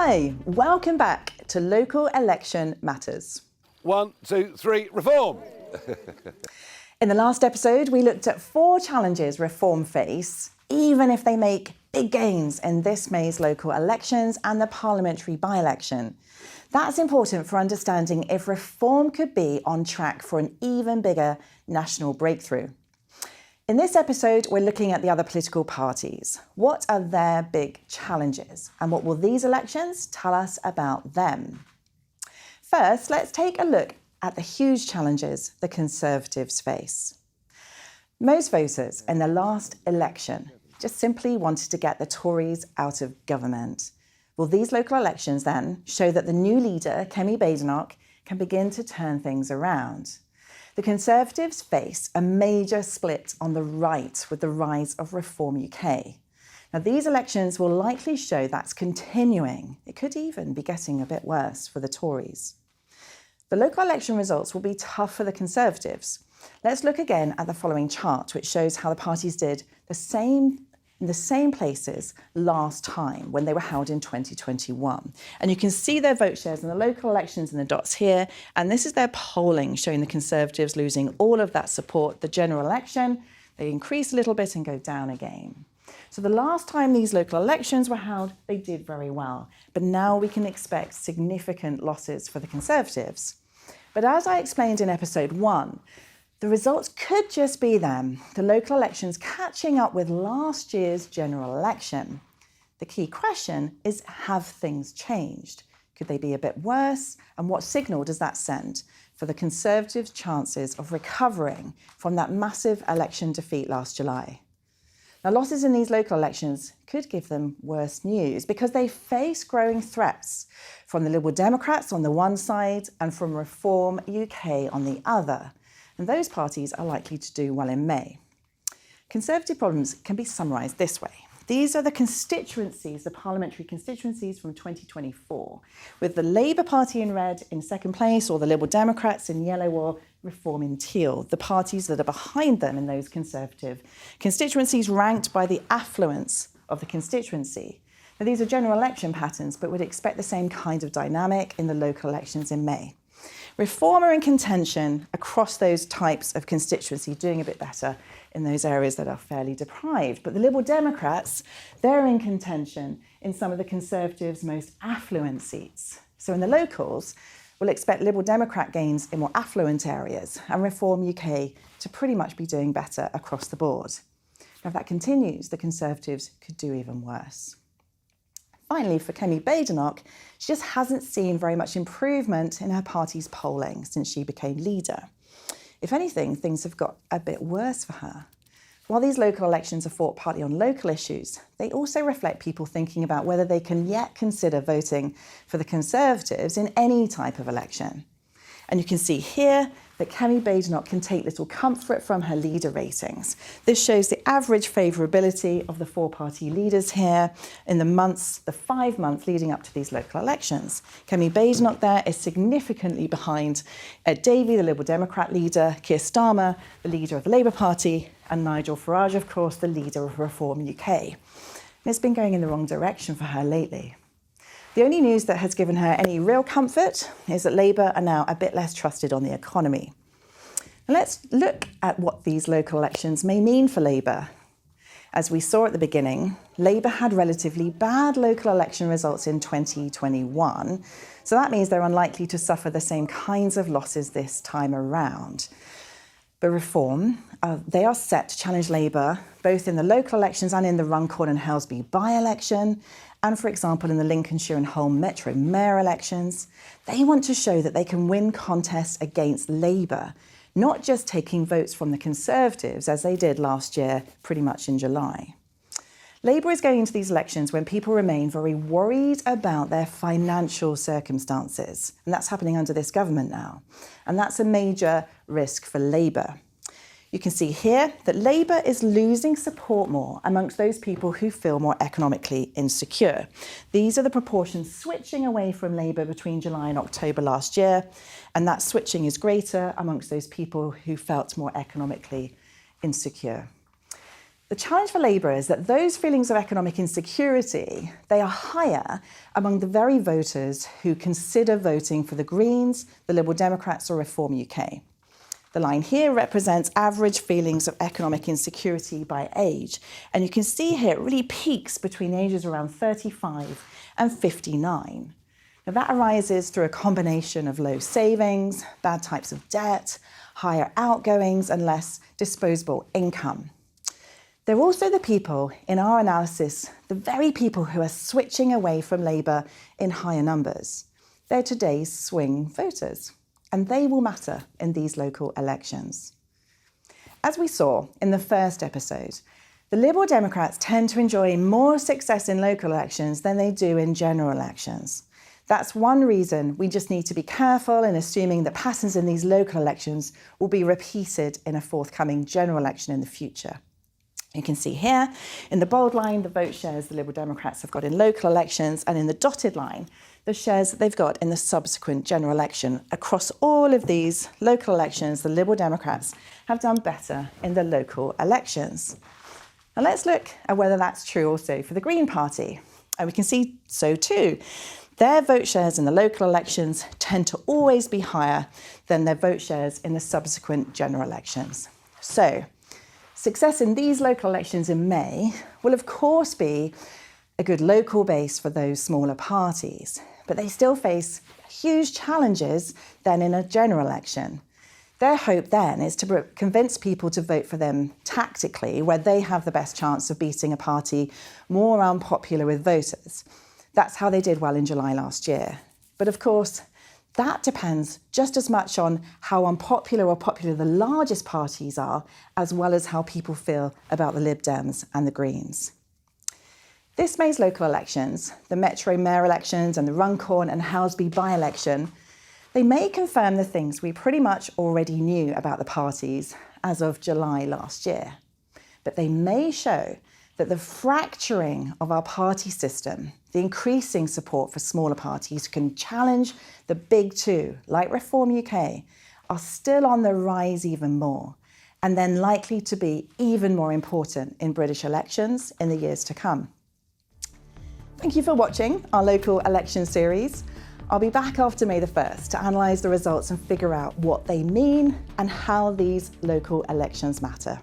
Hi, welcome back to Local Election Matters. 1, 2, 3, reform! In the last episode, we looked at 4 challenges Reform face, even if they make big gains in this May's local elections and the parliamentary by-election. That's important for understanding if Reform could be on track for an even bigger national breakthrough. In this episode, we're looking at the other political parties. What are their big challenges? And what will these elections tell us about them? First, let's take a look at the huge challenges the Conservatives face. Most voters in the last election just simply wanted to get the Tories out of government. Will these local elections then show that the new leader, Benedok, can begin to turn things around? The Conservatives face a major split on the right with the rise of Reform UK. Now, these elections will likely show that's continuing. It could even be getting a bit worse for the Tories. The local election results will be tough for the Conservatives. Let's look again at the following chart, which shows how the parties did in the same places last time when they were held in 2021. And you can see their vote shares in the local elections in the dots here. And this is their polling showing the Conservatives losing all of that support. The general election, they increase a little bit and go down again. So the last time these local elections were held, they did very well. But now we can expect significant losses for the Conservatives. But as I explained in episode 1, the results could just be them, the local elections catching up with last year's general election. The key question is, have things changed? Could they be a bit worse? And what signal does that send for the Conservatives' chances of recovering from that massive election defeat last July? Now, losses in these local elections could give them worse news because they face growing threats from the Liberal Democrats on the one side and from Reform UK on the other. And those parties are likely to do well in May. Conservative problems can be summarised this way. These are the constituencies, the parliamentary constituencies from 2024, with the Labour Party in red in second place, or the Liberal Democrats in yellow, or Reform in teal, the parties that are behind them in those Conservative constituencies ranked by the affluence of the constituency. Now, these are general election patterns, but would expect the same kind of dynamic in the local elections in May. Reform are in contention across those types of constituency, doing a bit better in those areas that are fairly deprived. But the Liberal Democrats, they're in contention in some of the Conservatives' most affluent seats. So in the locals, we'll expect Liberal Democrat gains in more affluent areas and Reform UK to pretty much be doing better across the board. Now, if that continues, the Conservatives could do even worse. Finally, for Benedok, she just hasn't seen very much improvement in her party's polling since she became leader. If anything, things have got a bit worse for her. While these local elections are fought partly on local issues, they also reflect people thinking about whether they can yet consider voting for the Conservatives in any type of election. And you can see here that Benedok can take little comfort from her leader ratings. This shows the average favourability of the 4 party leaders here in the 5 months leading up to these local elections. Benedok there is significantly behind Ed Davey, the Liberal Democrat leader, Keir Starmer, the leader of the Labour Party, and Nigel Farage, of course, the leader of Reform UK. And it's been going in the wrong direction for her lately. The only news that has given her any real comfort is that Labour are now a bit less trusted on the economy. Now let's look at what these local elections may mean for Labour. As we saw at the beginning, Labour had relatively bad local election results in 2021, so that means they're unlikely to suffer the same kinds of losses this time around. But Reform, they are set to challenge Labour both in the local elections and in the Runcorn and Helsby by-election, and, for example, in the Lincolnshire and Hull Metro mayor elections. They want to show that they can win contests against Labour, not just taking votes from the Conservatives, as they did last year, pretty much in July. Labour is going into these elections when people remain very worried about their financial circumstances, and that's happening under this government now. And that's a major risk for Labour. You can see here that Labour is losing support more amongst those people who feel more economically insecure. These are the proportions switching away from Labour between July and October last year, and that switching is greater amongst those people who felt more economically insecure. The challenge for Labour is that those feelings of economic insecurity, they are higher among the very voters who consider voting for the Greens, the Liberal Democrats or Reform UK. The line here represents average feelings of economic insecurity by age. And you can see here it really peaks between ages around 35 and 59. Now that arises through a combination of low savings, bad types of debt, higher outgoings and less disposable income. They're also the people, in our analysis, the very people who are switching away from Labour in higher numbers. They're today's swing voters, and they will matter in these local elections. As we saw in the first episode, the Liberal Democrats tend to enjoy more success in local elections than they do in general elections. That's one reason we just need to be careful in assuming that patterns in these local elections will be repeated in a forthcoming general election in the future. You can see here in the bold line the vote shares the Liberal Democrats have got in local elections, and in the dotted line the shares that they've got in the subsequent general election. Across all of these local elections, the Liberal Democrats have done better in the local elections. Now let's look at whether that's true also for the Green Party. And we can see so too. Their vote shares in the local elections tend to always be higher than their vote shares in the subsequent general elections. So success in these local elections in May will of course be a good local base for those smaller parties, but they still face huge challenges then in a general election. Their hope then is to convince people to vote for them tactically, where they have the best chance of beating a party more unpopular with voters. That's how they did well in July last year. But of course, that depends just as much on how unpopular or popular the largest parties are, as well as how people feel about the Lib Dems and the Greens. This May's local elections, the Metro Mayor elections and the Runcorn and Howsby by-election, they may confirm the things we pretty much already knew about the parties as of July last year. But they may show that the fracturing of our party system, the increasing support for smaller parties who can challenge the big two, like Reform UK, are still on the rise even more, and then likely to be even more important in British elections in the years to come. Thank you for watching our local election series. I'll be back after May the 1st to analyse the results and figure out what they mean and how these local elections matter.